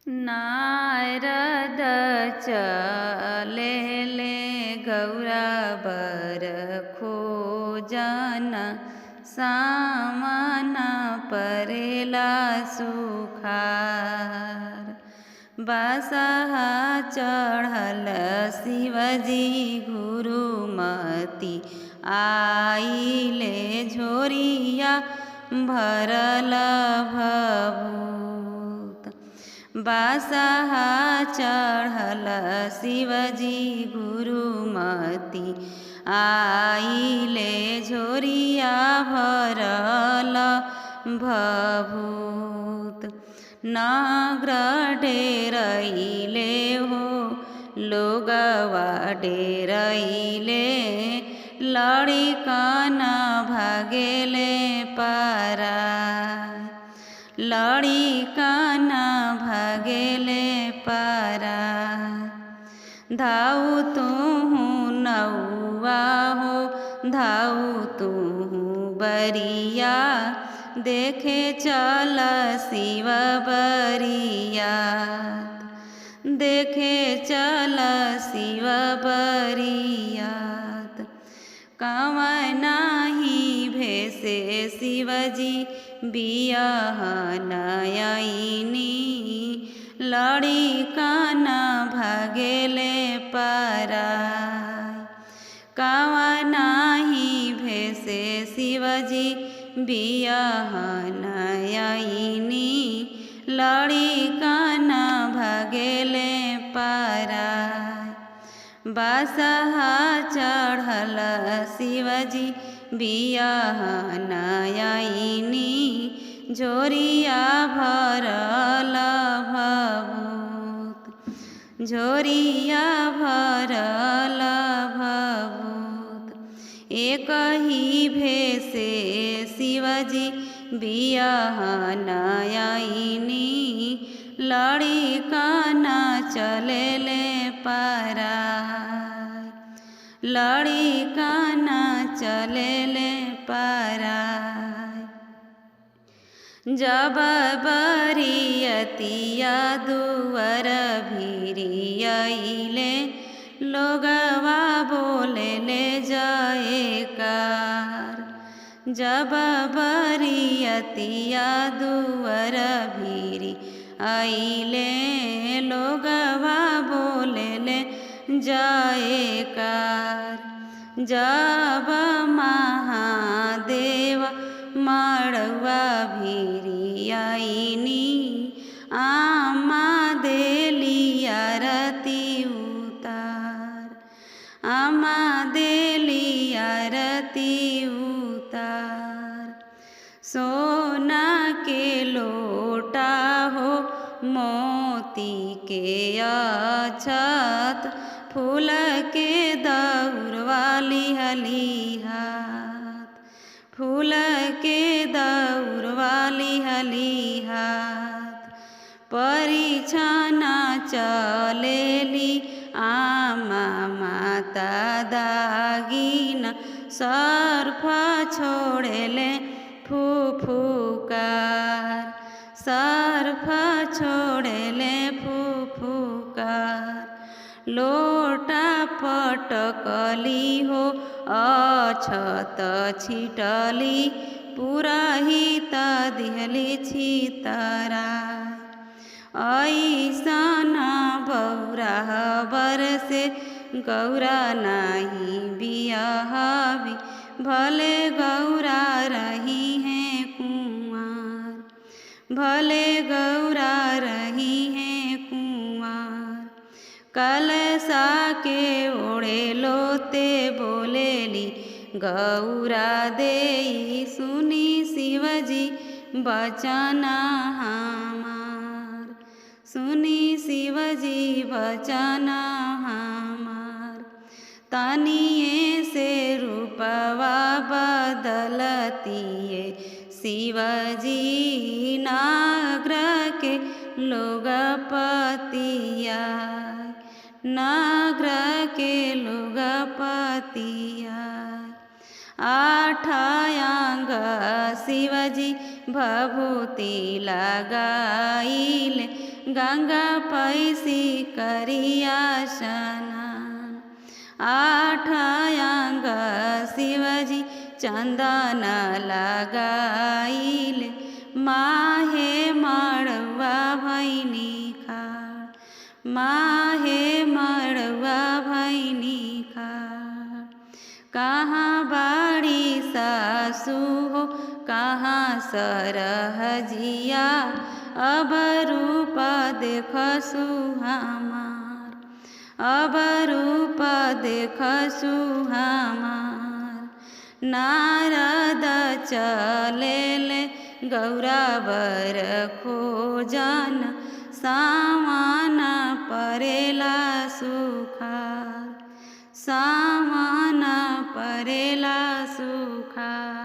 नारद चलेले गौरा बर खोजन सामन परेला सुखार। बसहा चढ़ल शिवजी गुरुमती आइले झोरिया भरल भभूत। बसहा चढ़ल शिवजी गुरुमती आइले झोरिया भरल भभूत। नग्र डेरैले हो लोगवा डेरैले लड़िकन भागेले पराय। लड़िकन भागेले पराय। धाऊ तुहु नौआ हो धाऊ तुहु बरिया देखे चल शिव बरियात। देखे चल शिव बरियात। कवनाहि भेषे शिवजी बियहन आइनी लड़िकन भागेले पराय। कवनाहि भेषे शिवजी बियहन आइनी लड़िकन भागेले पराय। बसहा चढ़ल शिवजी बियहन आइनी झोरिया भरल भभूत। झोरिया भरल भभूत। एक ही भेषे शिवजी बियहन आइनी लड़िकन चलेले पराय। लड़िकन चलेले पराय। जब बरियतिया दुअर भिरियैले लोगवा बोलेले जयकार। जब बरियतिया दुअर भिरी आइले लोगवा बोलेले जयकार। जब महादेव मड़वा भिरी आइनी आमा देली आरती उतार। आमा देली आरती उतार। सोना के लोटा हो मोती के अक्षत फूल के दौरवाली हली हाथ। फूल के दौरवाली हली हाथ। परिछन चलेली आमा माता दागिन सर्फ छोड़ेले फुफुकार। सर्फ छोड़ेले फुफुकार। लोटा पटकली हो अक्षत छिटली पुरहित दिहली छितराय। ऐसन बौरा बरसे गौरा नाही बियहबी भले गौरा रही हैं कुंवार। भले गौरा रही हैं कुंवार। कलसा के ओढ़े लोते बोलेली गौरा देई सुनी शिवजी बचन हमार। सुनी शिवजी बचन हमार। तनिए से रूपवा बदलतिए शिवजी नाग्र के लोग पतिया। नाग्र के लोग पतिया। आठायांग शिवजी भभूति लगाइले गंगा पैसी करिया स्नान। 8 अंग शिवजी चंदन लगाइले, माहे मड़वा भैनी खाड़, माहे मड़वा भैनी खाड़। कहाँ बाड़ी सासु हो कहाँ सरहजिया, अब रूप देखसु हमार, अब रूप देखसु हमार। नारद चलेले गौरा बर खोजन, सावन परेला सुखार, सावन परेला सुखार।